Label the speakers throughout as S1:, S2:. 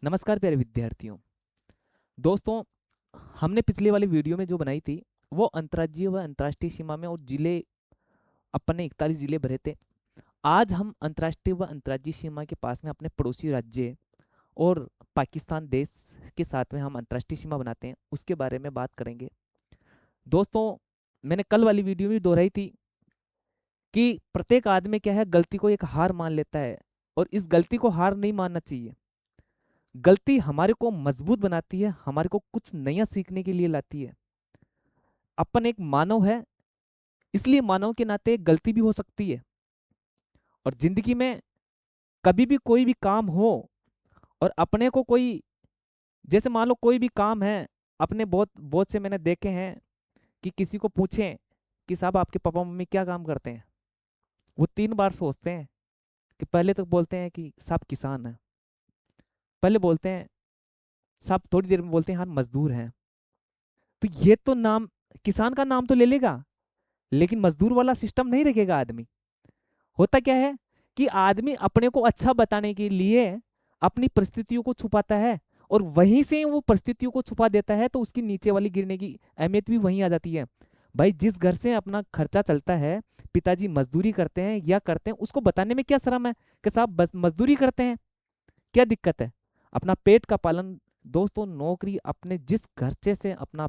S1: नमस्कार प्यारे विद्यार्थियों। दोस्तों, हमने पिछले वाली वीडियो में जो बनाई थी वो अंतर्राज्यीय व अंतर्राष्ट्रीय सीमा में और जिले अपने 41 जिले भरे थे। आज हम अंतर्राष्ट्रीय व अंतर्राज्यीय सीमा के पास में अपने पड़ोसी राज्य और पाकिस्तान देश के साथ में हम अंतर्राष्ट्रीय सीमा बनाते हैं, उसके बारे में बात करेंगे। दोस्तों, मैंने कल वाली वीडियो में दोहराई थी कि प्रत्येक आदमी क्या है, गलती को एक हार मान लेता है और इस गलती को हार नहीं मानना चाहिए। गलती हमारे को मजबूत बनाती है, हमारे को कुछ नया सीखने के लिए लाती है। अपन एक मानव है, इसलिए मानव के नाते गलती भी हो सकती है। और जिंदगी में कभी भी कोई भी काम हो और अपने को कोई, जैसे मान लो कोई भी काम है, अपने बहुत बहुत से मैंने देखे हैं कि किसी को पूछें कि साहब आपके पापा मम्मी क्या काम करते हैं, वो 3 बार सोचते हैं। कि पहले तो बोलते हैं कि साहब किसान है, पहले बोलते हैं साहब, थोड़ी देर में बोलते हैं हाँ मजदूर हैं। तो ये तो नाम, किसान का नाम तो ले लेगा लेकिन मजदूर वाला सिस्टम नहीं रखेगा आदमी। होता क्या है कि आदमी अपने को अच्छा बताने के लिए अपनी परिस्थितियों को छुपाता है और वहीं से वो परिस्थितियों को छुपा देता है, तो उसकी नीचे वाली गिरने की अहमियत भी वहीं आ जाती है। भाई, जिस घर से अपना खर्चा चलता है, पिताजी मजदूरी करते हैं या करते हैं, उसको बताने में क्या शर्म है कि साहब बस मजदूरी करते हैं, क्या दिक्कत है? अपना पेट का पालन, दोस्तों, नौकरी, अपने जिस खर्चे से अपना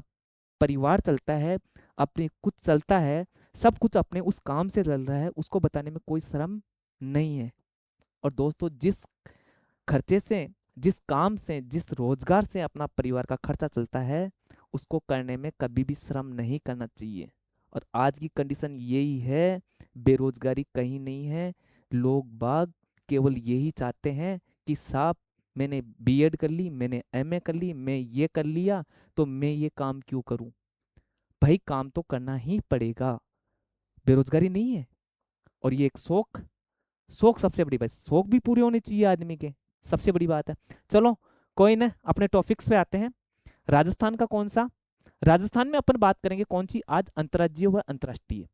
S1: परिवार चलता है, अपने कुछ चलता है, सब कुछ अपने उस काम से चल रहा है, उसको बताने में कोई शर्म नहीं है। और दोस्तों, जिस खर्चे से, जिस काम से, जिस रोजगार से अपना परिवार का खर्चा चलता है, उसको करने में कभी भी शर्म नहीं करना चाहिए। और आज की कंडीशन यही है, बेरोजगारी कहीं नहीं है। लोग बाग केवल यही चाहते हैं कि साहब मैंने बीएड कर ली, मैंने एमए कर ली, मैं ये कर लिया, तो मैं ये काम क्यों करूं? भाई, काम तो करना ही पड़ेगा, बेरोजगारी नहीं है। और ये एक शौक, शौक सबसे बड़ी बात, शौक भी पूरे होने चाहिए आदमी के, सबसे बड़ी बात है। चलो, कोई ना, अपने टॉपिक्स पे आते हैं। राजस्थान का कौन सा, राजस्थान में अपन बात करेंगे कौन सी आज, अंतर्राज्यीय व अंतर्राष्ट्रीय,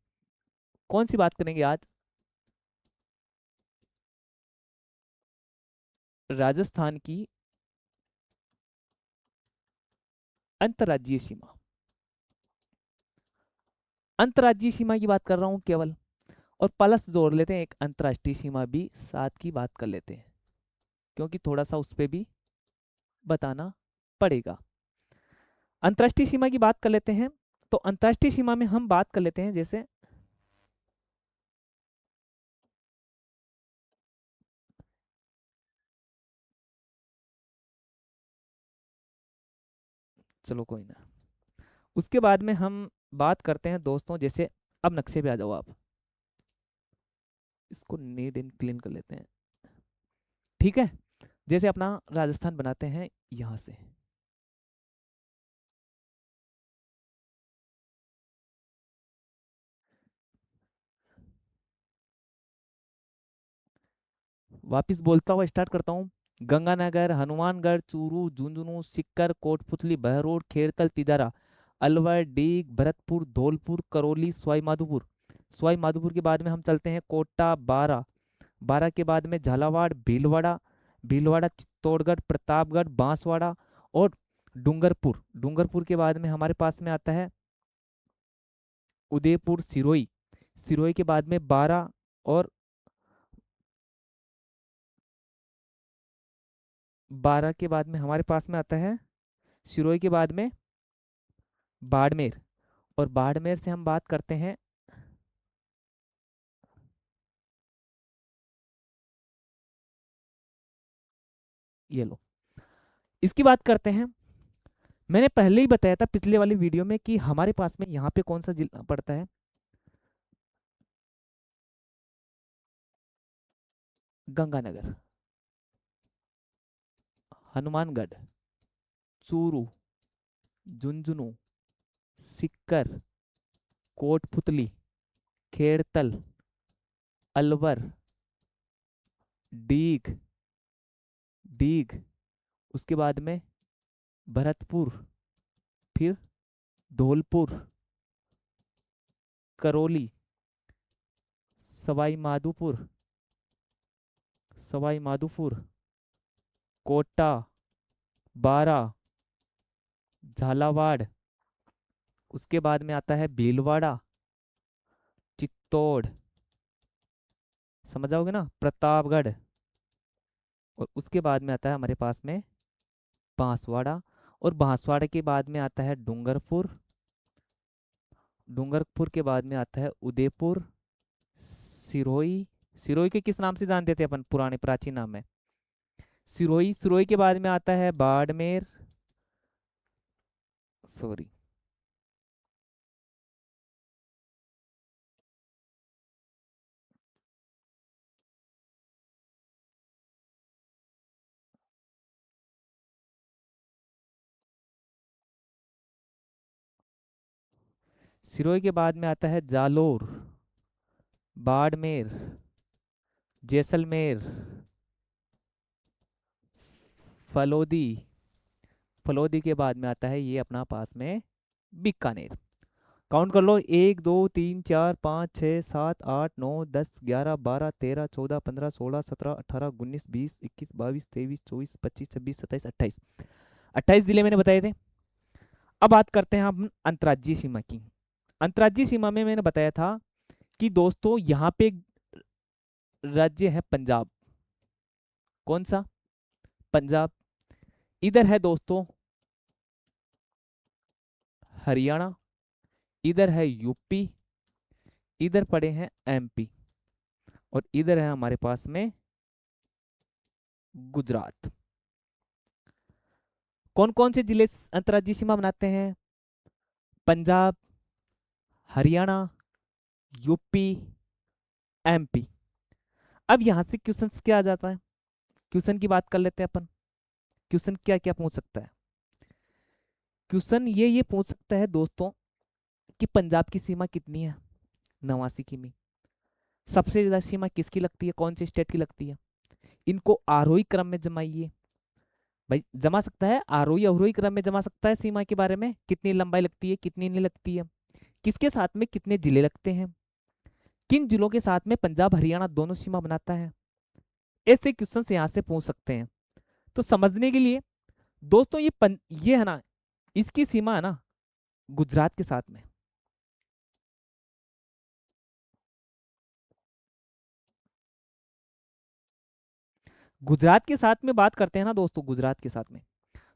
S1: कौन सी बात करेंगे आज? राजस्थान की अंतर्राज्यीय सीमा, अंतर्राज्यीय सीमा की बात कर रहा हूं केवल, और प्लस जोड़ लेते हैं एक अंतर्राष्ट्रीय सीमा भी साथ की बात कर लेते हैं, क्योंकि थोड़ा सा उस पर भी बताना पड़ेगा। अंतर्राष्ट्रीय सीमा की बात कर लेते हैं। तो अंतर्राष्ट्रीय सीमा में हम बात कर लेते हैं, जैसे चलो कोई ना, उसके बाद में हम बात करते हैं दोस्तों, जैसे अब नक्शे पे आ जाओ आप, इसको नीट एंड क्लीन कर लेते हैं। ठीक है, जैसे अपना राजस्थान बनाते हैं यहां से, वापिस बोलता हुआ स्टार्ट करता हूँ। गंगानगर, हनुमानगढ़, चूरू, झुंझुनू, सिक्कर, कोटपुतली, बहरोड, खेड़तल, तिजारा, अलवर, डीग, भरतपुर, धौलपुर, करौली, सवाई माधोपुर। सवाई माधोपुर के बाद में हम चलते हैं कोटा, बारा, बारा के बाद में झालावाड़, भीलवाड़ा, भीलवाड़ा, चित्तौड़गढ़, प्रतापगढ़, बांसवाड़ा और डूंगरपुर। डूंगरपुर के बाद में हमारे पास में आता है उदयपुर, सिरोही, सिरोही के बाद में बारा और बारह के बाद में हमारे पास में आता है सिरोही के बाद में बाड़मेर। और बाड़मेर से हम बात करते हैं, ये लो, इसकी बात करते हैं। मैंने पहले ही बताया था पिछले वाली वीडियो में कि हमारे पास में यहाँ पे कौन सा जिला पड़ता है, गंगानगर, हनुमानगढ़, चूरू, झुंझुनू, सिक्कर, कोटपुतली, खेड़तल, अलवर, डीग, डीग, उसके बाद में भरतपुर, फिर धौलपुर, करौली, सवाई माधोपुर, सवाई माधोपुर, कोटा, 12 झालावाड़, उसके बाद में आता है भीलवाड़ा, चित्तौड़, समझ जाओगे ना, प्रतापगढ़, और उसके बाद में आता है हमारे पास में बांसवाड़ा, और बांसवाड़ा के बाद में आता है डूंगरपुर, डूंगरपुर के बाद में आता है उदयपुर, सिरोही, सिरोही के किस नाम से जानते थे अपन, पुराने प्राचीन नाम में सिरोही, सिरोही के बाद में आता है बाड़मेर, सॉरी, सिरोही के बाद में आता है जालोर, बाड़मेर, जैसलमेर, फलोदी, फलोदी के बाद में आता है ये अपना पास में बीकानेर। काउंट कर लो, 1 2 3 4 5 6 7 8 9 10 11 12 13 14 15 16 17 18 19 20 21 22 23 24 25 26 27 28, 28 जिले मैंने बताए थे। अब बात करते हैं हम अंतर्राज्यीय सीमा की। अंतर्राज्यीय सीमा में मैंने बताया था कि दोस्तों यहाँ पे एक राज्य है पंजाब। कौन सा? पंजाब। इधर है दोस्तों हरियाणा, इधर है यूपी, इधर पड़े हैं एमपी, और इधर है हमारे पास में गुजरात। कौन कौन से जिले अंतर्राज्यीय सीमा बनाते हैं? Punjab, Haryana, UP, MP. अब यहां से क्वेश्चन क्या आ जाता है, क्वेश्चन की बात कर लेते हैं अपन। क्वेश्चन क्या क्या पूछ सकता है? क्वेश्चन ये पूछ सकता है दोस्तों कि पंजाब की सीमा कितनी है? 89 किमी। सबसे ज्यादा सीमा किसकी लगती है, कौन से स्टेट की लगती है? इनको आरोही क्रम में जमाइए। भाई जमा सकता है, आरोही अवरोही क्रम में जमा सकता है सीमा के बारे में, कितनी लंबाई लगती है, कितनी नहीं लगती है, किसके साथ में कितने जिले लगते हैं, किन जिलों के साथ में पंजाब हरियाणा दोनों सीमा बनाता है। ऐसे क्वेश्चन यहां से पूछ सकते हैं। तो समझने के लिए दोस्तों ये है ना, इसकी सीमा है ना गुजरात के साथ में। गुजरात के साथ में बात करते हैं ना दोस्तों, गुजरात के साथ में,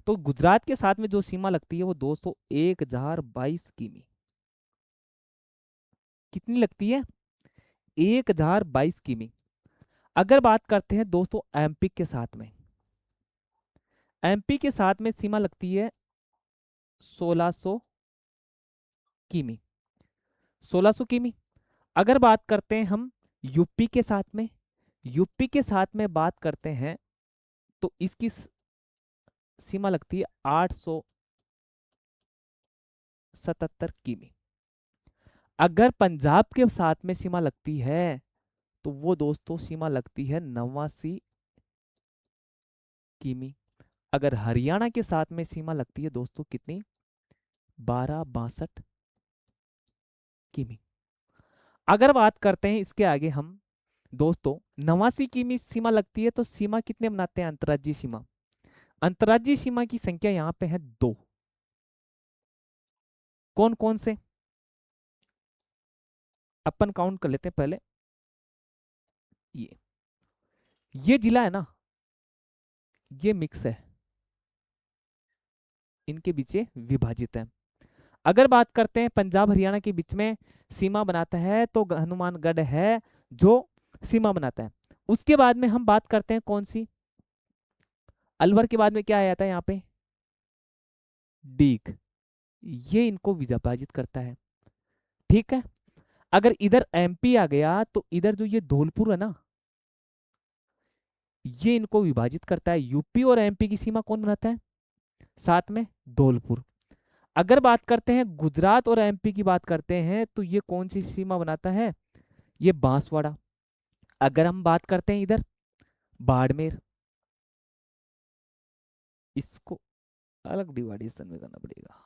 S1: तो गुजरात के साथ में जो सीमा लगती है वो दोस्तों 1022 किमी। कितनी लगती है? 1022 किमी। अगर बात करते हैं दोस्तों एमपी के साथ में, एमपी के साथ में सीमा लगती है 1600 किमी, 1600 किमी। अगर बात करते हैं हम यूपी के साथ में, यूपी के साथ में बात करते हैं तो इसकी सीमा लगती है 877 किमी। अगर पंजाब के साथ में सीमा लगती है तो वो दोस्तों सीमा लगती है 89 किमी। अगर हरियाणा के साथ में सीमा लगती है दोस्तों कितनी? 1262 किमी। अगर बात करते हैं इसके आगे हम दोस्तों 89 किमी सीमा लगती है, तो सीमा कितने बनाते हैं अंतर्राज्यीय सीमा? अंतर्राज्यीय सीमा की संख्या यहाँ पे है 2। कौन कौन से अपन काउंट कर लेते हैं पहले। ये ये जिला है ना, ये मिक्स है, इनके बीच विभाजित है। अगर बात करते हैं पंजाब हरियाणा के बीच में सीमा बनाता है तो हनुमानगढ़ है जो सीमा बनाता है। उसके बाद में हम बात करते हैं कौन सी, अलवर के बाद में क्या आ जाता है यहाँ पे? डीग। ये इनको विभाजित करता है। ठीक है। अगर इधर एमपी आ गया तो इधर जो ये धौलपुर है ना, ये इनको विभाजित करता है। यूपी और एमपी की सीमा कौन बनाता है साथ में? धौलपुर। अगर बात करते हैं गुजरात और एमपी की बात करते हैं तो ये कौन सी सीमा बनाता है? ये बांसवाड़ा। अगर हम बात करते हैं इधर बाड़मेर, इसको अलग डिवाइडेशन में करना पड़ेगा।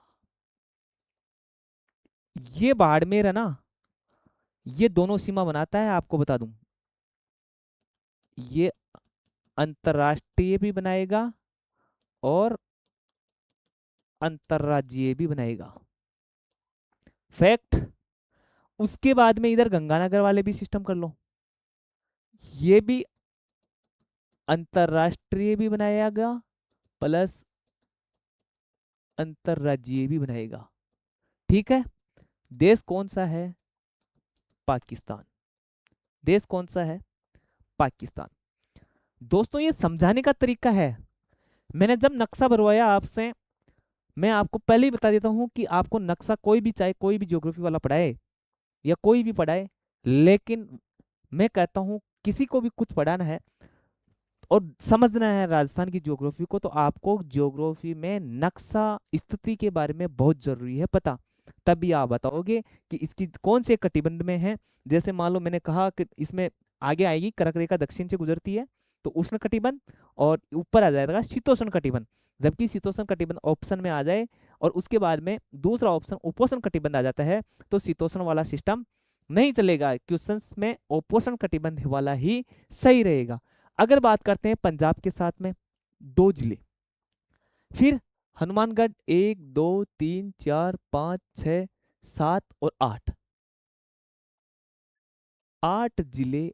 S1: ये बाड़मेर है ना, ये दोनों सीमा बनाता है, आपको बता दूं। ये अंतरराष्ट्रीय भी बनाएगा और अंतर्राज्यीय भी बनाएगा। फैक्ट। उसके बाद में इधर गंगानगर वाले भी सिस्टम कर लो, ये भी अंतर्राष्ट्रीय भी बनाएगा प्लस अंतर्राज्यीय भी बनाएगा। ठीक है। देश कौन सा है? पाकिस्तान। देश कौन सा है? पाकिस्तान। दोस्तों ये समझाने का तरीका है। मैंने जब नक्शा भरवाया आपसे, मैं आपको पहले ही बता देता हूं कि आपको नक्शा कोई भी, चाहे कोई भी ज्योग्राफी वाला पढ़ाए या कोई भी पढ़ाए, लेकिन मैं कहता हूं किसी को भी कुछ पढ़ाना है और समझना है राजस्थान की ज्योग्राफी को, तो आपको ज्योग्राफी में नक्शा स्थिति के बारे में बहुत जरूरी है पता। तभी आप बताओगे कि इसकी कौन से कटिबंध में है। जैसे मान लो मैंने कहा कि इसमें आगे आएगी कर्क रेखा दक्षिण से गुजरती है, तो उष्ण कटिबंध, और ऊपर आ जाएगा शीतोष्ण कटिबंध। जबकि शीतोष्ण कटिबंध ऑप्शन में आ जाए और उसके बाद में दूसरा ऑप्शन उपोष्ण कटिबंध आ जाता है, तो शीतोष्ण वाला सिस्टम नहीं चलेगा। क्वेश्चंस में उपोष्ण कटिबंध वाला ही सही रहेगा। अगर बात करते हैं पंजाब के साथ में 2 जिले, फिर हनुमानगढ़ 1 2 3 4 5 6 7 और 8, 8 जिले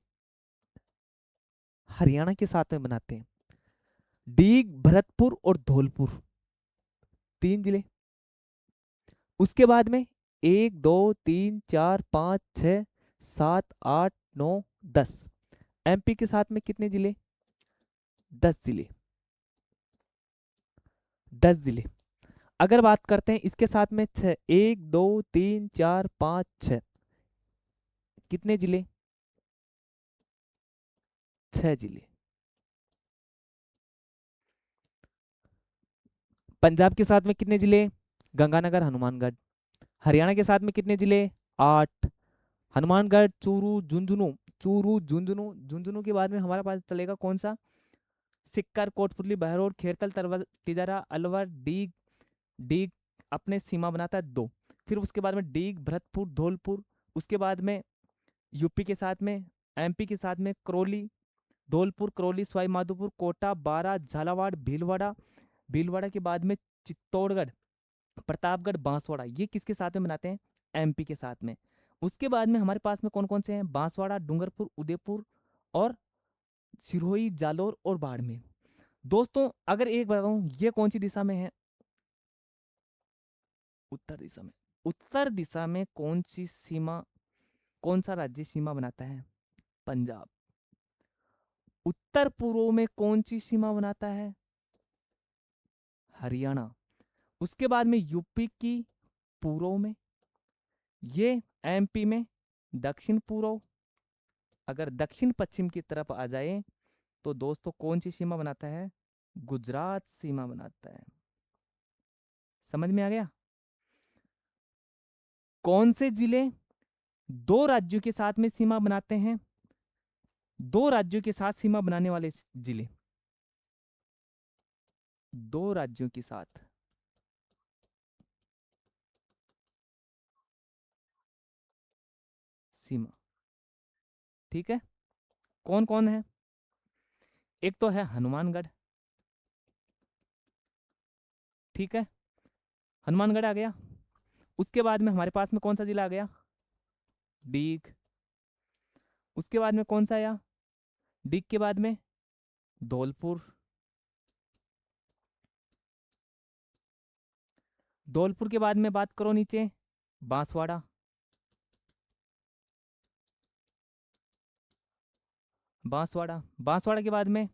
S1: हरियाणा के साथ में बनाते हैं। डीग, भरतपुर और धौलपुर 3 जिले। उसके बाद में 1 2 3 4 5 6 7 8 9 10, एमपी के साथ में कितने जिले? 10 जिले। 10 जिले। अगर बात करते हैं इसके साथ में 6, 1 2 3 4 5 6, कितने जिले? 6 जिले। पंजाब के साथ में कितने जिले? गंगानगर, हनुमानगढ़। हरियाणा के साथ में कितने जिले? 8। हनुमानगढ़, चूरू, झुंझुनू। चूरू, झुंझुनू, झुंझुनू के बाद में हमारे पास चलेगा कौन सा? सिक्कर, कोटपुतली, बहरोड, खेरतल, तिजारा, अलवर, डीग। डीग अपने सीमा बनाता है 2। फिर उसके बाद में डीग, भरतपुर, धौलपुर। उसके बाद में यूपी के साथ में, एमपी के साथ में करौली, धौलपुर, करौली, सवाई माधोपुर, कोटा, बारा, झालावाड़, भीलवाड़ा। भीलवाड़ा के बाद में चित्तौड़गढ़, प्रतापगढ़, बांसवाड़ा। ये किसके साथ में बनाते हैं? एमपी के साथ में। उसके बाद में हमारे पास में कौन कौन से हैं? बांसवाड़ा, डूंगरपुर, उदयपुर और सिरोही, जालौर और बाड़मेर। दोस्तों अगर एक बताऊं, ये कौन सी दिशा में है? उत्तर दिशा में। उत्तर दिशा में कौन सी सीमा, कौन सा राज्य सीमा बनाता है? पंजाब। उत्तर पूर्व में कौन सी सीमा बनाता है? हरियाणा। उसके बाद में यूपी की पूर्व में, ये एमपी में दक्षिण पूर्व। अगर दक्षिण पश्चिम की तरफ आ जाए तो दोस्तों कौन सी सीमा बनाता है? गुजरात सीमा बनाता है। समझ में आ गया? कौन से जिले 2 राज्यों के साथ में सीमा बनाते हैं? 2 राज्यों के साथ सीमा बनाने वाले जिले, 2 राज्यों के साथ सीमा। ठीक है। कौन कौन है? एक तो है हनुमानगढ़। ठीक है, हनुमानगढ़ आ गया। उसके बाद में हमारे पास में कौन सा जिला आ गया? डीग। उसके बाद में कौन सा आया? डीग के बाद में धौलपुर। धौलपुर के बाद में बात करो नीचे, बांसवाड़ा। बांसवाड़ा, बांसवाड़ा के बाद में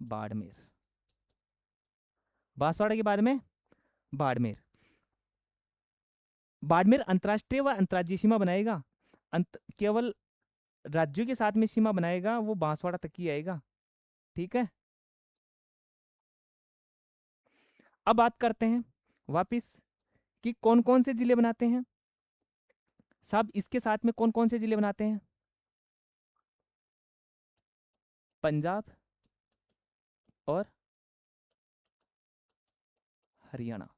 S1: बाड़मेर। बांसवाड़ा के बाद में बाड़मेर। बाड़मेर अंतर्राष्ट्रीय व अंतर्राज्यीय सीमा बनाएगा। केवल राज्यों के साथ में सीमा बनाएगा वो बांसवाड़ा तक ही आएगा। ठीक है। अब बात करते हैं वापिस कि कौन कौन से जिले बनाते हैं साहब। इसके साथ में कौन कौन से जिले बनाते हैं? पंजाब और हरियाणा।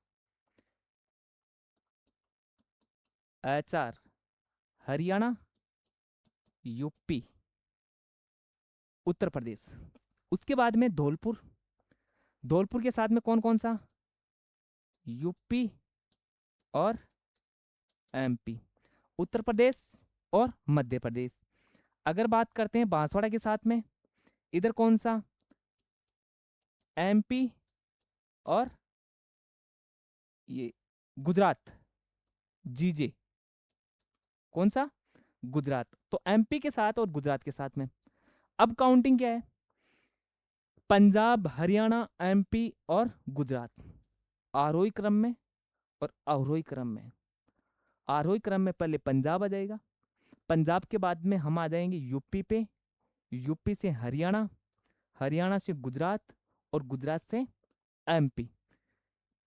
S1: HR, Haryana, UP, Uttar Pradesh. उसके बाद में धौलपुर। धौलपुर के साथ में कौन कौन सा? यूपी और एमपी, उत्तर प्रदेश और मध्य प्रदेश। अगर बात करते हैं बांसवाड़ा के साथ में, इधर कौन सा, एमपी और ये गुजरात, जीजे, कौन सा, गुजरात। तो एमपी के साथ और गुजरात के साथ में। अब काउंटिंग क्या है, पंजाब, हरियाणा, एमपी और गुजरात, आरोही क्रम में और अवरोही क्रम में। आरोही क्रम में पहले पंजाब आ जाएगा, पंजाब के बाद में हम आ जाएंगे यूपी पे, यूपी से हरियाणा, हरियाणा से गुजरात और गुजरात से एमपी।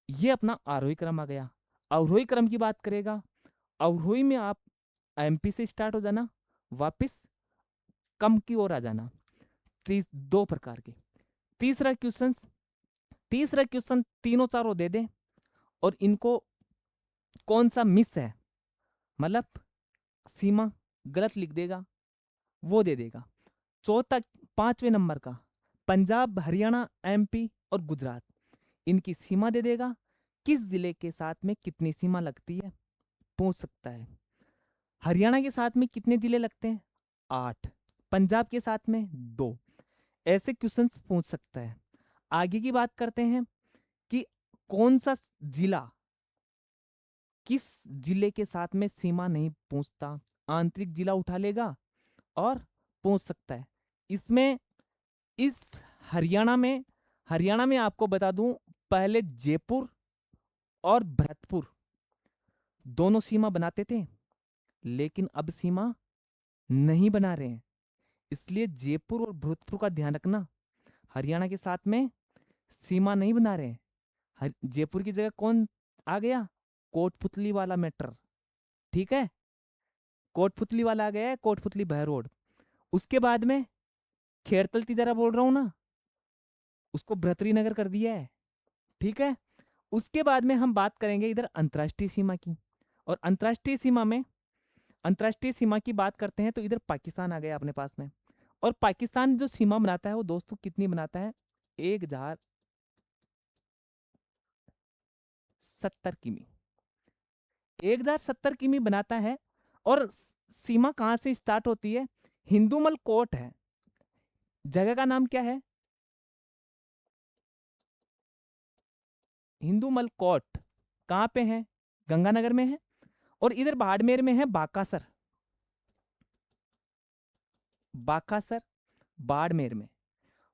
S1: ये अपना आरोही क्रम आ गया। अवरोही क्रम की बात करेगा, अवरोही में आप एमपी से स्टार्ट हो जाना, वापस कम की ओर आ जाना। दो प्रकार के। तीसरा क्वेश्चन, तीसरा क्वेश्चन तीनों चारों दे दे और इनको कौन सा मिस है, मतलब सीमा गलत लिख देगा, वो दे देगा। चौथा, पांचवें नंबर का, पंजाब, हरियाणा, एमपी और गुजरात, इनकी सीमा दे देगा, किस जिले के साथ में कितनी सीमा लगती है पूछ सकता है। हरियाणा के साथ में कितने जिले लगते हैं, 8, पंजाब के साथ में 2, ऐसे क्वेश्चंस पूछ सकता है। आगे की बात करते हैं कि कौन सा जिला किस जिले के साथ में सीमा नहीं पूछता, आंतरिक जिला उठा लेगा और पूछ सकता है। इसमें इस हरियाणा में आपको बता दूं, पहले जयपुर और भरतपुर दोनों सीमा बनाते थे, लेकिन अब सीमा नहीं बना रहे हैं, इसलिए जयपुर और भरतपुर का ध्यान रखना। हरियाणा के साथ में सीमा नहीं बना रहे हैं। जयपुर की जगह कौन आ गया, कोटपुतली वाला मैटर, ठीक है, कोटपुतली वाला आ गया है, कोटपुतली बहरोड। उसके बाद में खेड़तल तिजारा बोल रहा हूं ना, उसको भ्रतरी नगर कर दिया है, ठीक है। उसके बाद में हम बात करेंगे इधर अंतर्राष्ट्रीय सीमा की, और अंतर्राष्ट्रीय सीमा की बात करते हैं तो इधर पाकिस्तान आ गया अपने पास में। और पाकिस्तान जो सीमा बनाता है वो दोस्तों कितनी बनाता है, 1070 किमी, 1070 किमी बनाता है। और सीमा कहां से स्टार्ट होती है, हिंदूमल कोट है, जगह का नाम क्या है, हिंदूमल कोट, कहां पे है, गंगानगर में है। और इधर बाड़मेर में है बाकासर, बाकासर बाड़मेर में।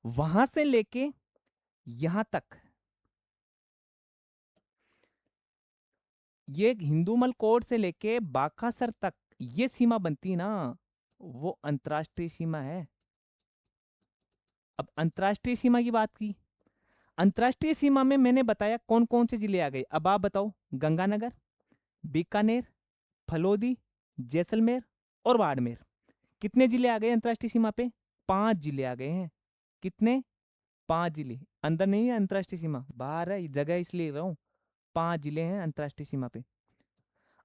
S1: वहां से लेके यहां तक ये हिंदूमल कोट से लेके बाकासर तक ये सीमा बनती ना, वो अंतर्राष्ट्रीय सीमा है। अब अंतर्राष्ट्रीय सीमा की बात की, अंतर्राष्ट्रीय सीमा में मैंने बताया कौन कौन से जिले आ गए। अब आप बताओ, गंगानगर, बीकानेर, फलोदी, जैसलमेर और बाड़मेर, कितने जिले आ गए अंतर्राष्ट्रीय सीमा पे, 5 जिले आ गए हैं। कितने, 5 जिले। अंदर नहीं है अंतर्राष्ट्रीय सीमा, बाहर है, जगह इसलिए रहा हूं। 5 जिले हैं अंतर्राष्ट्रीय सीमा पे।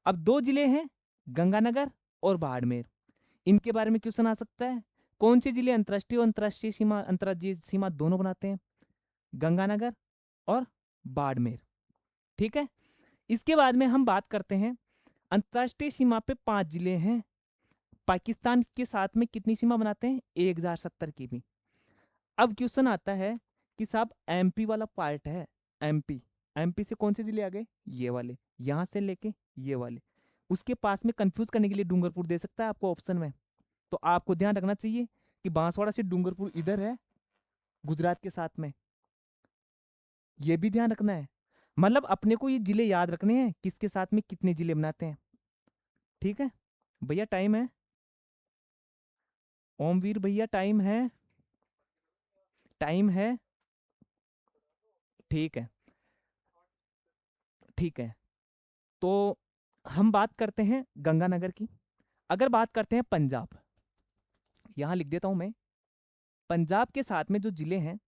S1: अब 2 जिले हैं, गंगानगर और बाड़मेर। इनके बारे में क्वेश्चन आ सकता है, कौन से जिले अंतर्राष्ट्रीय और अंतर्राष्ट्रीय सीमा, अंतर्राज्यीय सीमा दोनों बनाते हैं, गंगानगर और बाड़मेर, ठीक है। इसके बाद में हम बात करते हैं, अंतर्राष्ट्रीय सीमा पे 5 जिले हैं, पाकिस्तान के साथ में कितनी सीमा बनाते हैं, 1070 की भी। अब क्वेश्चन आता है कि साहब एमपी वाला पार्ट है, एमपी, एमपी से कौन से जिले आ गए, ये वाले, यहां से लेके ये वाले। उसके पास में कंफ्यूज करने के लिए डूंगरपुर दे सकता है आपको ऑप्शन में। तो आपको ध्यान रखना चाहिए कि बांसवाड़ा से डूंगरपुर इधर है, गुजरात के साथ में, ये भी ध्यान रखना है। मतलब अपने को ये जिले याद रखने हैं, किसके साथ में कितने जिले बनाते हैं, ठीक है। भैया टाइम है, ओमवीर भैया टाइम है, टाइम है, ठीक है, ठीक है। तो हम बात करते हैं गंगानगर की। अगर बात करते हैं पंजाब, यहां लिख देता हूं मैं, पंजाब के साथ में जो जिले हैं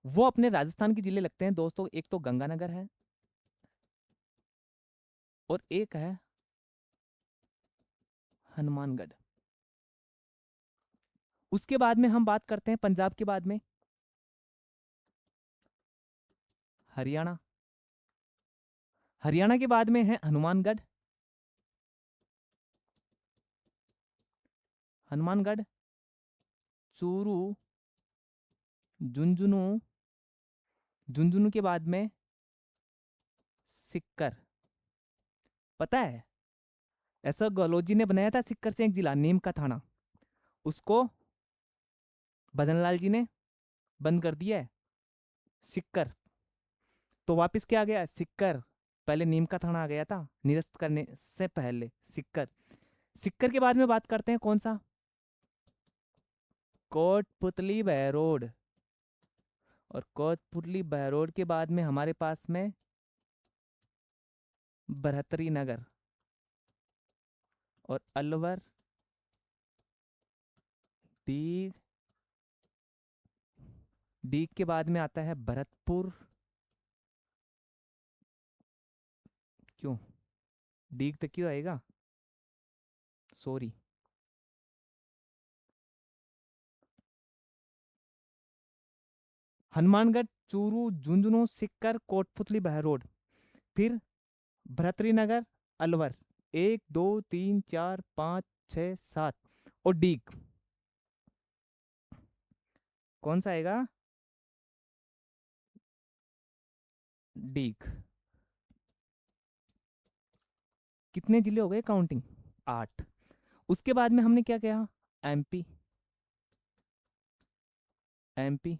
S1: वो अपने राजस्थान के जिले लगते हैं दोस्तों। एक तो गंगानगर है और एक है हनुमानगढ़। उसके बाद में हम बात करते हैं पंजाब के बाद में हरियाणा, हरियाणा के बाद में है हनुमानगढ़, हनुमानगढ़, चूरू, झुंझुनू, झुंझुनू के बाद में सिक्कर। पता है, ऐसा गहलोत ने बनाया था सिक्कर से एक जिला, नीम का थाना, उसको भजनलाल जी ने बंद कर दिया है, सिक्कर। तो वापस क्या आ गया, सिक्कर। पहले नीम का थाना आ गया था निरस्त करने से पहले, सिक्कर। सिक्कर के बाद में बात करते हैं कौन सा, कोटपुतली बहरोड। और कोटपुतली बहरोड के बाद में हमारे पास में बरहत्तरी नगर और अलवर, डीग, डीग के बाद में आता है भरतपुर। क्यों, डीग तक क्यों आएगा, सॉरी। हनुमानगढ़, चूरू, झुंझुनू, सिक्कर, कोटपुतली बहरोड, फिर भरतरी नगर, अलवर, 1 2 3 4 5 6 7, और डीग। कौन सा आएगा, डीग। कितने जिले हो गए काउंटिंग, 8। उसके बाद में हमने क्या किया, एमपी, एमपी।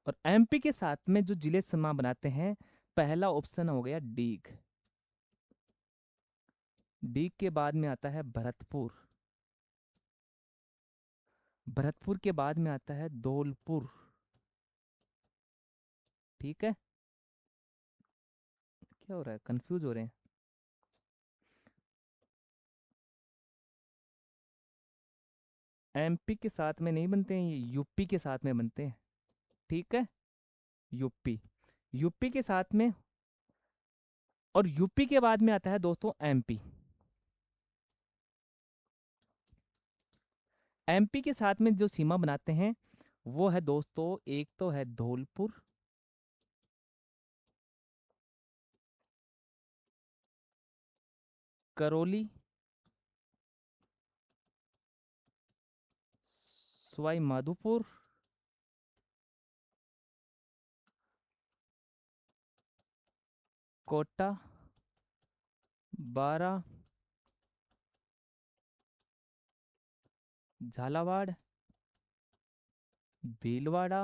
S1: और एमपी के साथ में जो जिले सीमा बनाते हैं, पहला ऑप्शन हो गया डीग। डीग के बाद में आता है भरतपुर, भरतपुर के बाद में आता है धौलपुर। ठीक है, क्या हो रहा है, कंफ्यूज हो रहे हैं। एमपी के साथ में नहीं बनते हैं, ये यूपी के साथ में बनते हैं। ठीक है, यूपी, यूपी के साथ में, और यूपी के बाद में आता है दोस्तों एमपी। एमपी के साथ में जो सीमा बनाते हैं वो है दोस्तों, एक तो है धौलपुर, करौली, सवाई माधोपुर, कोटा, बारा, झालावाड़, भीलवाड़ा।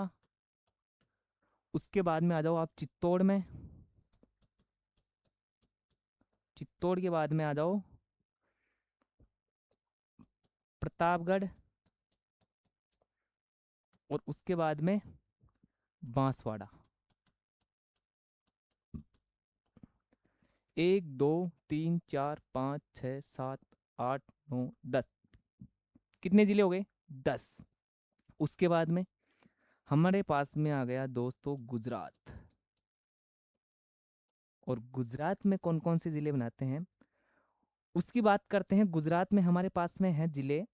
S1: उसके बाद में आ जाओ आप चित्तौड़ में, चित्तौड़ के बाद में आ जाओ प्रतापगढ़, और उसके बाद में बांसवाड़ा। 1 2 3 4 5 6 7 8 9 10, कितने जिले हो गए, 10। उसके बाद में हमारे पास में आ गया दोस्तों गुजरात। और गुजरात में कौन कौन से जिले बनाते हैं उसकी बात करते हैं। गुजरात में हमारे पास में है जिले,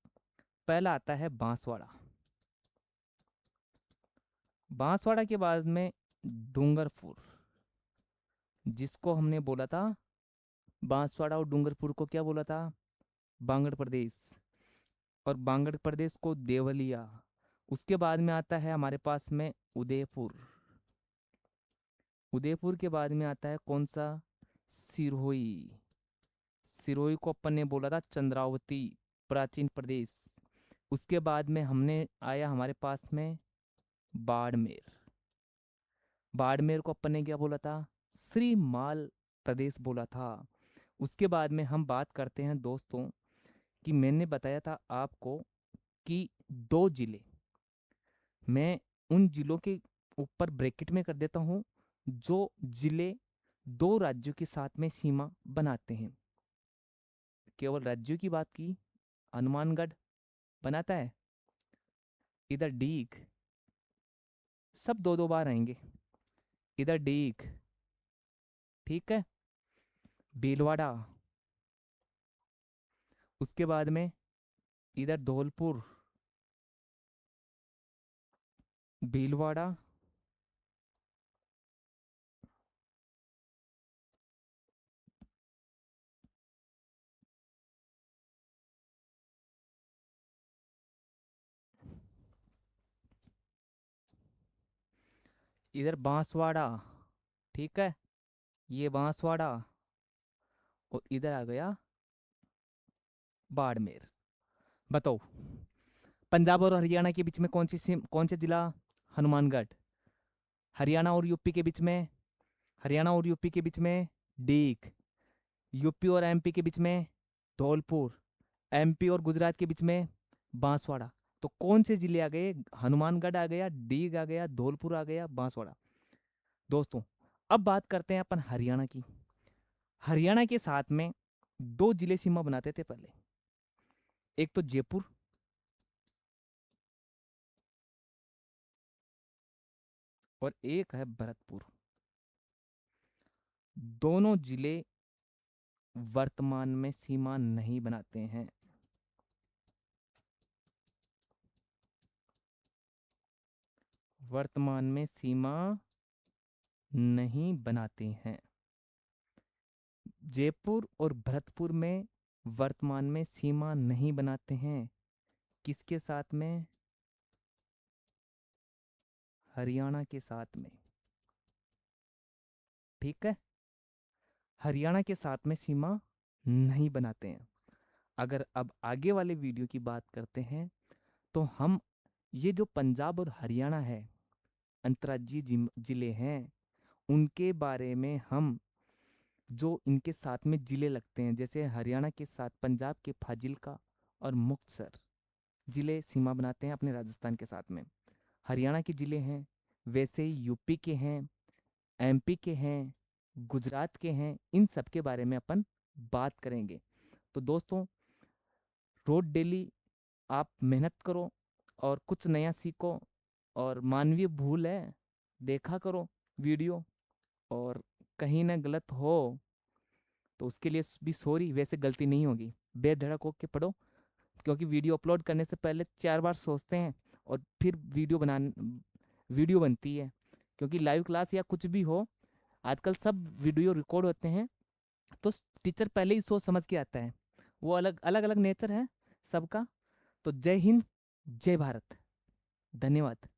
S1: पहला आता है बांसवाड़ा, बांसवाड़ा के बाद में डूंगरपुर, जिसको हमने बोला था, बांसवाड़ा और डूंगरपुर को क्या बोला था, बांगड़ प्रदेश, और बांगड़ प्रदेश को देवलिया। उसके बाद में आता है हमारे पास में उदयपुर, उदयपुर के बाद में आता है कौन सा, सिरोही, सिरोही को अपन ने बोला था चंद्रावती, प्राचीन प्रदेश। उसके बाद में हमने आया हमारे पास में बाड़मेर, बाड़मेर को अपन ने क्या बोला था, श्रीमाल प्रदेश बोला था। उसके बाद में हम बात करते हैं दोस्तों कि मैंने बताया था आपको कि 2 जिले, मैं उन जिलों के ऊपर ब्रैकेट में कर देता हूं जो जिले 2 राज्यों के साथ में सीमा बनाते हैं। केवल राज्यों की बात की, हनुमानगढ़ बनाता है, इधर डीग, सब 2 2 बार आएंगे, इधर डीग, ठीक है, भीलवाड़ा, उसके बाद में इधर धौलपुर, भीलवाड़ा, इधर बांसवाड़ा, ठीक है, ये बांसवाड़ा, और इधर आ गया बाड़मेर। बताओ, पंजाब और हरियाणा के बीच में कौन सा जिला? हनुमानगढ़। हरियाणा और यूपी के बीच में, हरियाणा और यूपी के बीच में डीग। यूपी और एमपी के बीच में धौलपुर। एमपी और गुजरात के बीच में बांसवाड़ा। तो कौन से जिले आ गए? हनुमानगढ़ आ गया, डीग आ गया, धौलपुर आ गया, बांसवाड़ा। दोस्तों, अब बात करते हैं अपन हरियाणा की। हरियाणा के साथ में दो जिले सीमा बनाते थे पहले। एक तो जयपुर, और एक है भरतपुर। दोनों जिले वर्तमान में सीमा नहीं बनाते हैं। वर्तमान में सीमा नहीं बनाते हैं। जयपुर और भरतपुर में वर्तमान में सीमा नहीं बनाते हैं। किसके साथ में? हरियाणा के साथ में। ठीक है, हरियाणा के साथ में सीमा नहीं बनाते हैं। अगर अब आगे वाले वीडियो की बात करते हैं, तो हम ये जो पंजाब और हरियाणा है, अंतर्राज्यीय जिले हैं, उनके बारे में हम जो इनके साथ में जिले लगते हैं, जैसे हरियाणा के साथ पंजाब के फाजिल्का और मुक्तसर जिले सीमा बनाते हैं अपने राजस्थान के साथ में। हरियाणा के जिले हैं, वैसे ही यूपी के हैं, एमपी के हैं, गुजरात के हैं। इन सब के बारे में अपन बात करेंगे। तो दोस्तों, रोज डेली आप मेहनत करो और कुछ नया सीखो, और मानवीय भूल है, देखा करो वीडियो, और कहीं ना गलत हो तो उसके लिए भी सॉरी, वैसे गलती नहीं होगी, बेधड़क होके पढ़ो। क्योंकि वीडियो अपलोड करने से पहले 4 बार सोचते हैं और फिर वीडियो बनती है। क्योंकि लाइव क्लास या कुछ भी हो, आजकल सब वीडियो रिकॉर्ड होते हैं, तो टीचर पहले ही सोच समझ के आता है। वो अलग अलग अलग नेचर है सबका। तो जय हिंद, जय भारत, धन्यवाद।